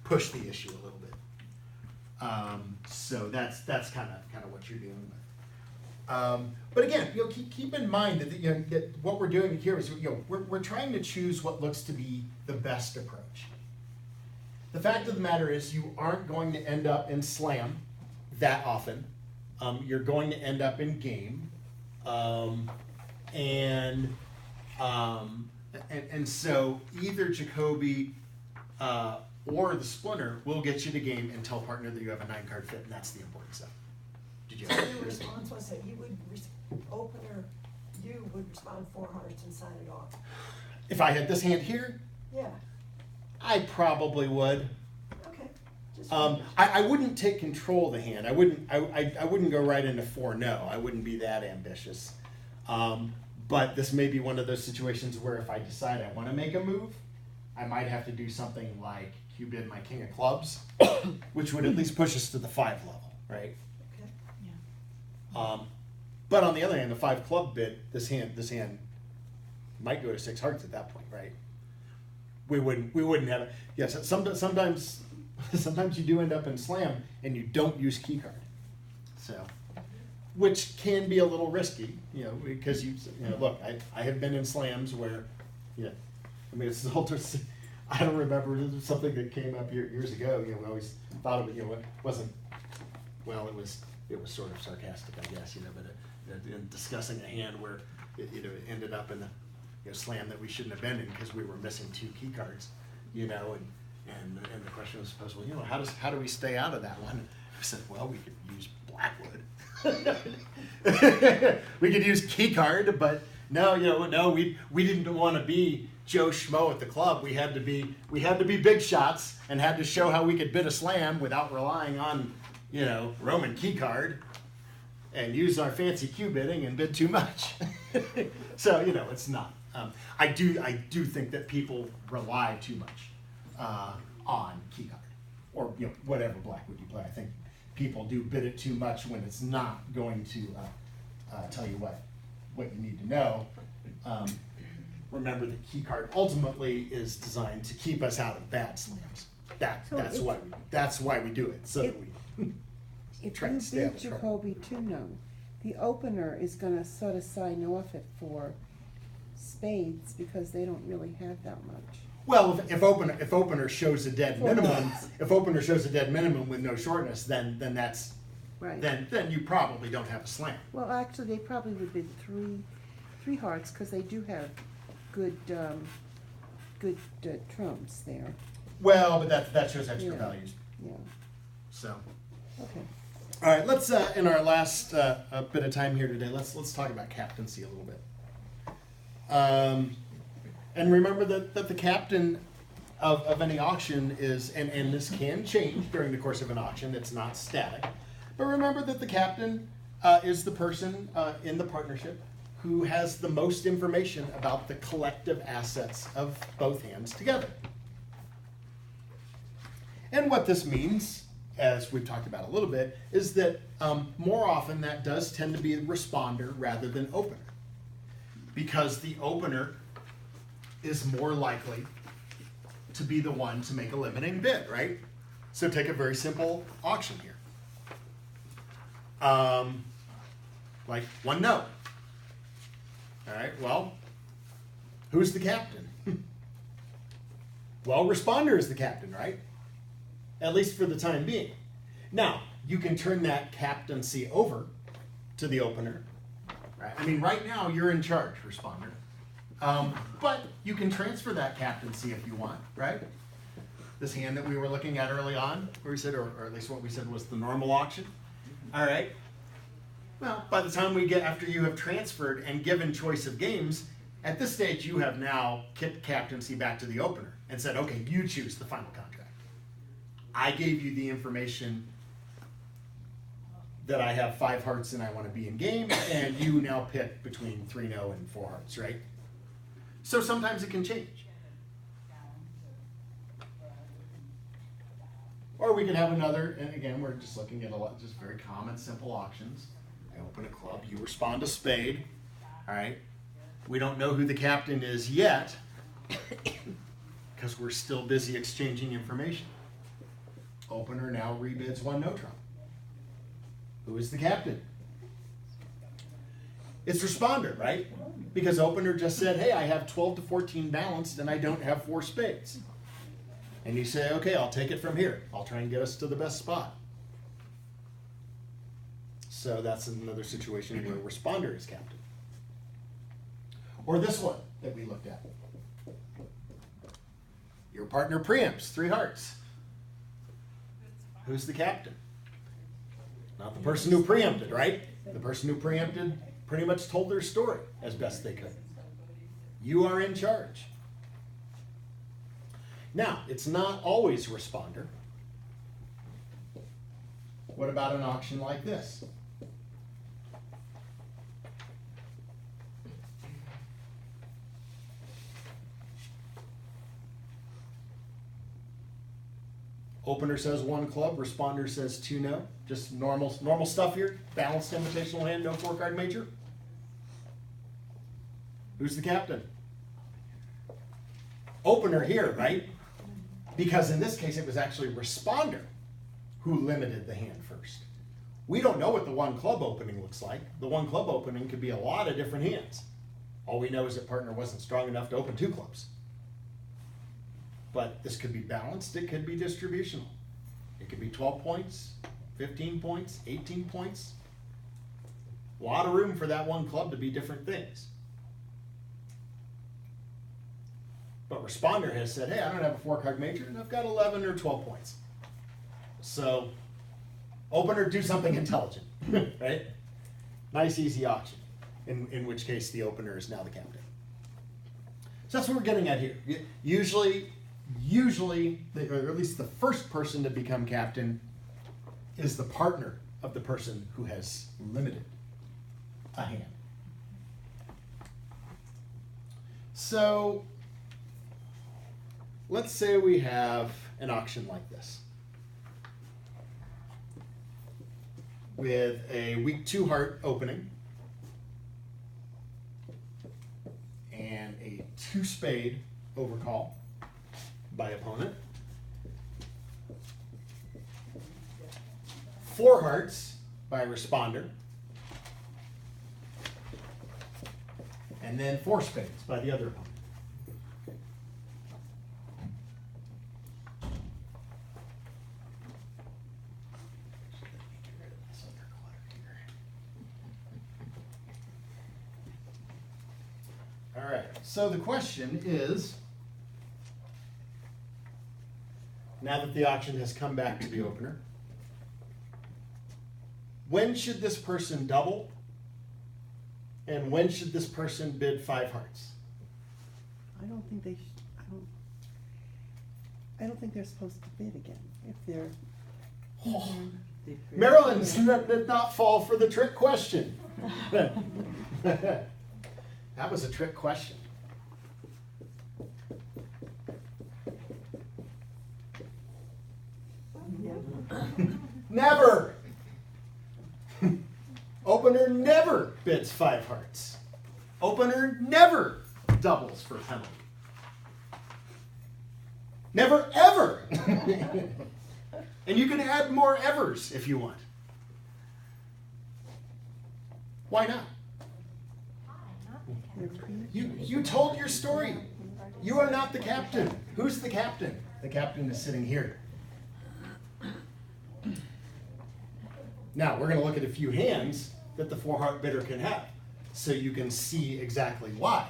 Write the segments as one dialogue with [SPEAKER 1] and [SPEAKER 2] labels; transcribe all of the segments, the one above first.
[SPEAKER 1] push the issue a little bit. So that's kind of what you're dealing with. But again, keep in mind that, that what we're doing here is we're trying to choose what looks to be the best approach. The fact of the matter is you aren't going to end up in slam that often. You're going to end up in game, and so either Jacoby or the Splinter will get you to game and tell partner that you have a 9-card fit, and that's the important stuff. Did you?
[SPEAKER 2] So your response was that you would you would respond 4 hearts and sign it off.
[SPEAKER 1] If I had this hand here,
[SPEAKER 2] Yeah.
[SPEAKER 1] I probably would.
[SPEAKER 2] Okay. Just
[SPEAKER 1] I wouldn't take control of the hand. I wouldn't go right into 4-no. I wouldn't be that ambitious. But this may be one of those situations where if I decide I want to make a move, I might have to do something like Q-bid my king of clubs, which would at least push us to the 5 level, right?
[SPEAKER 2] okay.
[SPEAKER 3] Yeah.
[SPEAKER 1] But on the other hand, the 5 club bid, this hand might go to 6 hearts at that point, right? We wouldn't have it. Yes, sometimes you do end up in slam and you don't use key card, so which can be a little risky, because look, I have been in slams where, I mean it's just, I don't remember, it was something that came up years ago. We always thought of it. It wasn't, well, it was sort of sarcastic, I guess, but in discussing a hand where it ended up in a slam that we shouldn't have been in because we were missing 2 key cards, and the question was supposed, well, how do we stay out of that one? I said, well, we could use Blackwood. We could use key card, but no, we didn't want to be Joe Schmo at the club. We had to be big shots and had to show how we could bid a slam without relying on Roman key card and use our fancy Q bidding and bid too much. So it's not. I do think that people rely too much on key card or whatever Blackwood you play. I think people do bid it too much when it's not going to tell you what you need to know. Remember that key card ultimately is designed to keep us out of bad slams. That's why we do it. So that we
[SPEAKER 4] If
[SPEAKER 1] try
[SPEAKER 4] you
[SPEAKER 1] to stay out
[SPEAKER 4] bid
[SPEAKER 1] of trouble.
[SPEAKER 4] Jacoby 2-no, the opener is gonna sort of sign off it for spades because they don't really have that much.
[SPEAKER 1] Well, if opener shows a dead
[SPEAKER 4] For
[SPEAKER 1] minimum,
[SPEAKER 4] nuts.
[SPEAKER 1] if opener shows a dead minimum with no shortness, then that's
[SPEAKER 4] Right.
[SPEAKER 1] then you probably don't have a slam.
[SPEAKER 4] Well, actually, they probably would bid three hearts because they do have good trumps there.
[SPEAKER 1] Well, but that shows extra
[SPEAKER 4] Yeah.
[SPEAKER 1] values.
[SPEAKER 4] Yeah.
[SPEAKER 1] So,
[SPEAKER 4] Okay.
[SPEAKER 1] all right, let's in our last bit of time here today, let's talk about captaincy a little bit. And remember that the captain of any auction is, and this can change during the course of an auction. It's not static, but remember that the captain is the person in the partnership who has the most information about the collective assets of both hands together. And what this means, as we've talked about a little bit, is that more often that does tend to be a responder rather than opener. Because the opener is more likely to be the one to make a limiting bid, right? So take a very simple auction here. Like 1-no. All right, well, who's the captain? Well, responder is the captain, right? At least for the time being. Now, you can turn that captaincy over to the opener. Right? I mean, right now you're in charge, responder. But you can transfer that captaincy if you want, right? This hand that we were looking at early on, where we said, or at least what we said was the normal auction. All right. Well, by the time we get after you have transferred and given choice of games, at this stage you have now kicked captaincy back to the opener and said, okay, you choose the final contract. I gave you the information that I have 5 hearts and I want to be in game, and you now pick between 3-no and 4 hearts, right? So sometimes it can change. Or we can have another, and again, we're just looking at a lot, just very common, simple auctions. I open a club, you respond a spade, all right? We don't know who the captain is yet, because we're still busy exchanging information. Opener now rebids one no trump. Who is the captain? It's responder, right? Because opener just said, hey, I have 12 to 14 balanced and I don't have 4 spades. And you say, okay, I'll take it from here. I'll try and get us to the best spot. So that's another situation where responder is captain. Or this one that we looked at. Your partner preempts 3 hearts. Who's the captain? Not the person who preempted, right? The person who preempted pretty much told their story as best they could. You are in charge. Now, it's not always responder. What about an auction like this? Opener says 1 club, responder says 2 no. Just normal stuff here. Balanced invitational hand, no 4-card major. Who's the captain? Opener here, right? Because in this case it was actually responder who limited the hand first. We don't know what the 1 club opening looks like. The 1 club opening could be a lot of different hands. All we know is that partner wasn't strong enough to open 2 clubs. But this could be balanced, it could be distributional. It could be 12 points, 15 points, 18 points. A lot of room for that 1 club to be different things. But responder has said, hey, I don't have a 4-card major and I've got 11 or 12 points. So opener, do something intelligent, right? Nice, easy auction, in which case the opener is now the captain. So that's what we're getting at here. Usually, or at least the first person to become captain is the partner of the person who has limited a hand. So let's say we have an auction like this with a weak 2 heart opening and a 2 spade overcall by opponent, 4 hearts by responder, and then 4 spades by the other opponent. All right, so the question is, now that the auction has come back to the opener, when should this person double? And when should this person bid 5 hearts?
[SPEAKER 4] I don't think they I don't think they're supposed to bid again if they're.
[SPEAKER 1] Oh, Marilyn did not fall for the trick question. That was a trick question. Never. Opener never bids 5 hearts. Opener never doubles for penalty. Never ever. And you can add more evers if you want. Why not? You told your story. You are not the captain. Who's the captain? The captain is sitting here. Now, we're going to look at a few hands that the 4-heart bidder can have, so you can see exactly why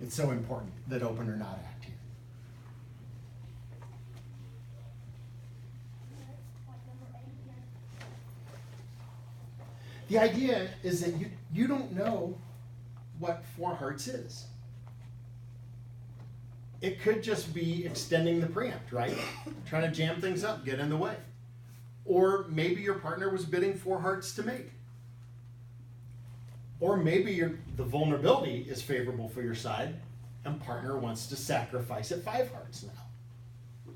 [SPEAKER 1] it's so important that opener not act here. The idea is that you don't know what 4 hearts is. It could just be extending the preempt, right? Trying to jam things up, get in the way. Or maybe your partner was bidding 4 hearts to mate. Or maybe the vulnerability is favorable for your side and partner wants to sacrifice at 5 hearts now.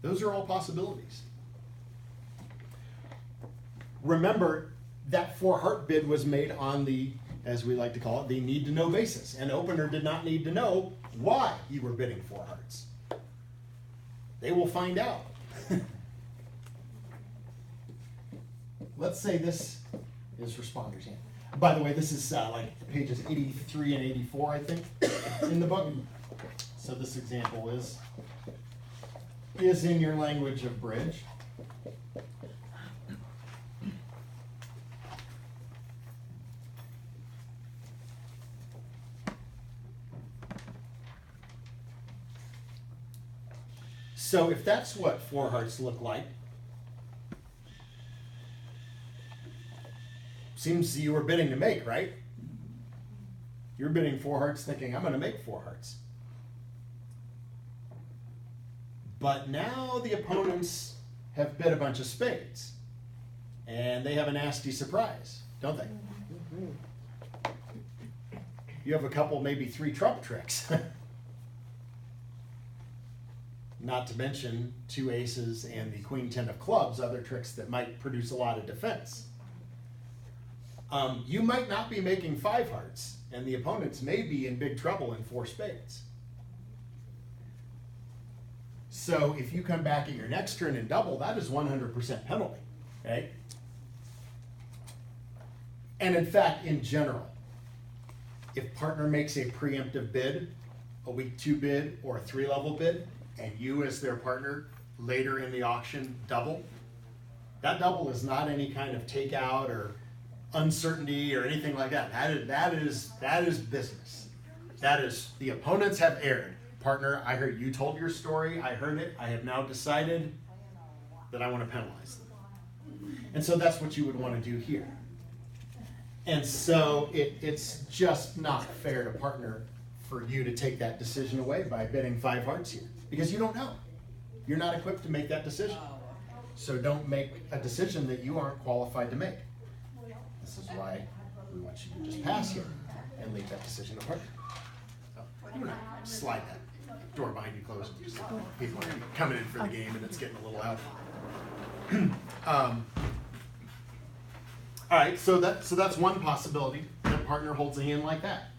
[SPEAKER 1] Those are all possibilities. Remember, that 4-heart bid was made on the, as we like to call it, the need to know basis. And opener did not need to know why you were bidding 4 hearts. They will find out. let's say this is responder's hand. By the way, this is like pages 83 and 84, I think, in the book. So this example is in your language of bridge. So if that's what 4 hearts look like, seems you were bidding to make, right? You're bidding 4 hearts thinking, I'm going to make 4 hearts. But now the opponents have bid a bunch of spades. And they have a nasty surprise, don't they? You have a couple, maybe 3 trump tricks. Not to mention 2 aces and the queen 10 of clubs, other tricks that might produce a lot of defense. You might not be making 5 hearts, and the opponents may be in big trouble in 4 spades. So if you come back at your next turn and double, that is 100% penalty, right? And in fact, in general, if partner makes a preemptive bid, a week 2 bid, or a 3-level bid, and you as their partner later in the auction double, that double is not any kind of takeout or uncertainty or anything like that. That is business. That is, the opponents have erred. Partner, I heard you told your story, I heard it, I have now decided that I want to penalize them. And so that's what you would want to do here. And so it's just not fair to partner for you to take that decision away by bidding 5 hearts here, because you don't know. You're not equipped to make that decision. So don't make a decision that you aren't qualified to make. This is why we want you to just pass here and leave that decision to partner. So you don't have to slide that door behind you closed. People are coming in for the game and it's getting a little out. All right, so that's one possibility, that partner holds a hand like that.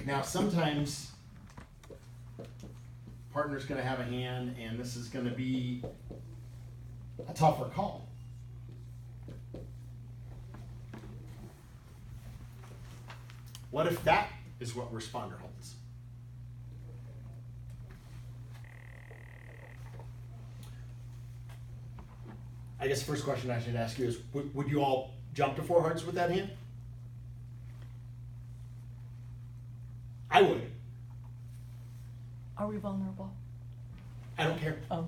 [SPEAKER 1] Now sometimes partner's going to have a hand and this is going to be a tougher call. What if that is what responder holds? I guess the first question I should ask you is, would you all jump to 4 hearts with that hand? I would.
[SPEAKER 3] Are we vulnerable?
[SPEAKER 1] I don't care.
[SPEAKER 3] Oh,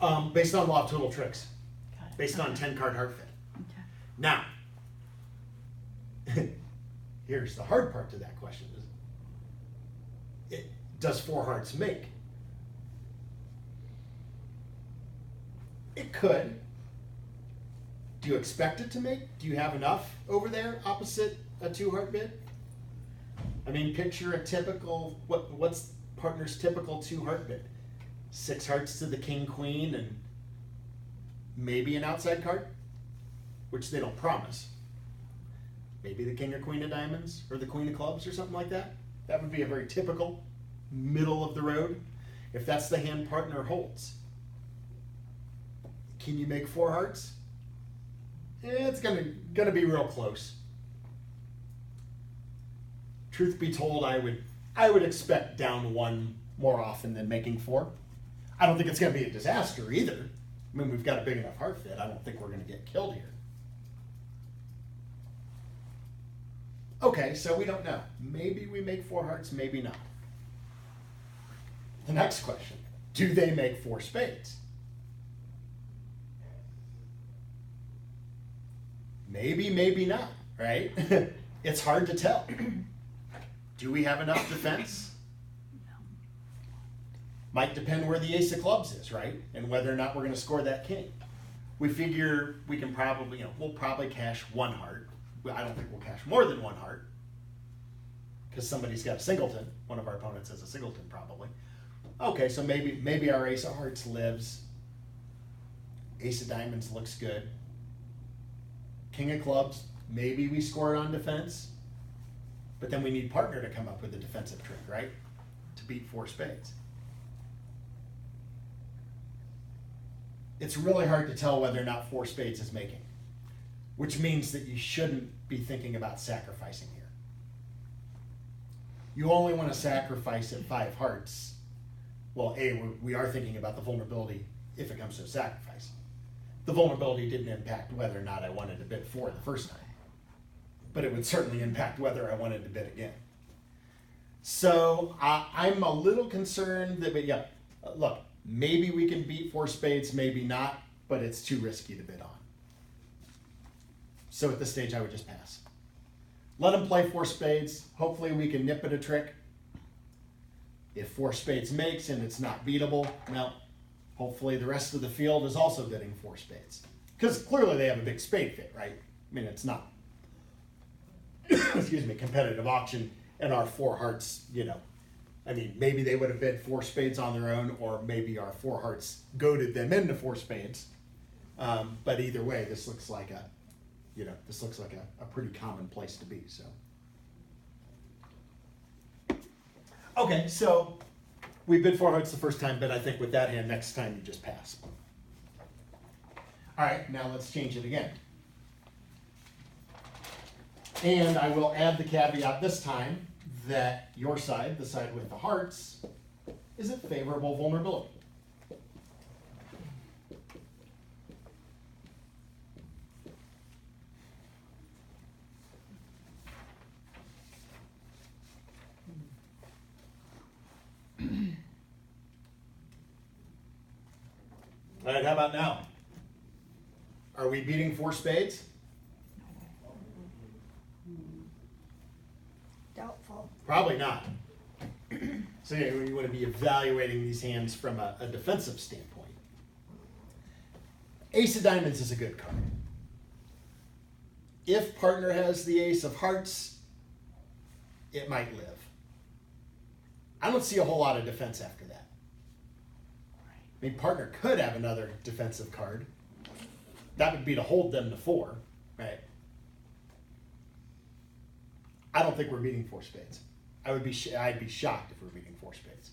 [SPEAKER 3] okay.
[SPEAKER 1] Based on law of total tricks.
[SPEAKER 3] Got it.
[SPEAKER 1] Based on 10 card heart fit.
[SPEAKER 3] Okay.
[SPEAKER 1] Now, here's the hard part to that question. Does 4 hearts make? It could. Do you expect it to make? Do you have enough over there opposite a 2 heart bid? I mean, picture a typical, what's partner's typical 2 heart bid? 6 hearts to the king, queen, and maybe an outside card, which they don't promise. Maybe the king or queen of diamonds, or the queen of clubs, or something like that. That would be a very typical middle of the road. If that's the hand partner holds. Can you make 4 hearts? It's gonna be real close. Truth be told, I would expect down 1 more often than making 4. I don't think it's gonna be a disaster either. I mean, we've got a big enough heart fit. I don't think we're gonna get killed here. Okay, so we don't know. Maybe we make 4 hearts, maybe not. The next question, do they make 4 spades? Maybe, maybe not, right? It's hard to tell. Do we have enough defense? Might depend where the ace of clubs is, right? And whether or not we're going to score that king. We figure we can probably, we'll probably cash 1 heart. I don't think we'll cash more than 1 heart, because somebody's got a singleton. One of our opponents has a singleton probably. Okay, so maybe our ace of hearts lives. Ace of diamonds looks good. King of clubs, maybe we score it on defense, but then we need partner to come up with a defensive trick, right? To beat 4 spades. it's really hard to tell whether or not 4 spades is making, which means that you shouldn't be thinking about sacrificing here. You only want to sacrifice at 5 hearts. Well, we are thinking about the vulnerability if it comes to a sacrifice. The vulnerability didn't impact whether or not I wanted to bid 4 the first time, but it would certainly impact whether I wanted to bid again. So I'm a little concerned that, but yeah, look, maybe we can beat 4 spades, maybe not, but it's too risky to bid on. So at this stage, I would just pass. Let him play 4 spades. Hopefully we can nip it a trick. If 4 spades makes and it's not beatable, well, hopefully the rest of the field is also bidding 4 spades. Because clearly they have a big spade fit, right? I mean, it's not, excuse me, competitive auction, and our 4 hearts, you know, I mean, maybe they would have bid 4 spades on their own, or maybe our 4 hearts goaded them into 4 spades. But either way, this looks like a, you know, this looks like a pretty common place to be, so. Okay, so we bid 4 hearts the first time, but I think with that hand, next time you just pass. All right, now let's change it again. And I will add the caveat this time that your side, the side with the hearts, is at favorable vulnerability. All right, how about now? Are we beating 4 spades?
[SPEAKER 2] Doubtful.
[SPEAKER 1] Probably not. So yeah, you want to be evaluating these hands from a defensive standpoint. Ace of diamonds is a good card. If partner has the ace of hearts, it might live. I don't see a whole lot of defense after that. I mean, partner could have another defensive card. That would be to hold them to 4, right? I don't think we're beating 4 spades. I'd be shocked if we're beating 4 spades.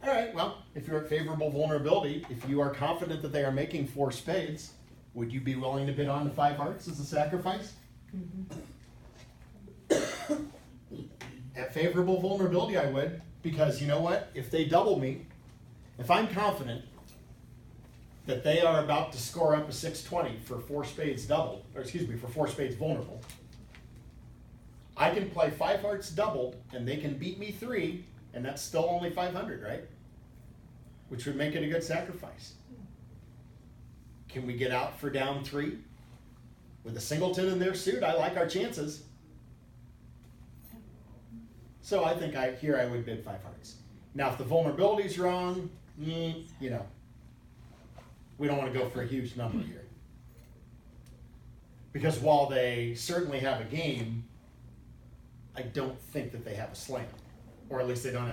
[SPEAKER 1] All right, well, if you're at favorable vulnerability, if you are confident that they are making 4 spades, would you be willing to bid on the 5 hearts as a sacrifice? Mm-hmm. At favorable vulnerability, I would, because you know what? If they double me, if I'm confident that they are about to score up a 620 for 4 spades doubled, or excuse me, for 4 spades vulnerable, I can play 5 hearts doubled and they can beat me 3, and that's still only 500, right? Which would make it a good sacrifice. Can we get out for down 3? With a singleton in their suit, I like our chances. So I think here I would bid 5 hearts. Now if the vulnerability's wrong, you know, we don't want to go for a huge number here. Because while they certainly have a game, I don't think that they have a slam. Or at least they don't have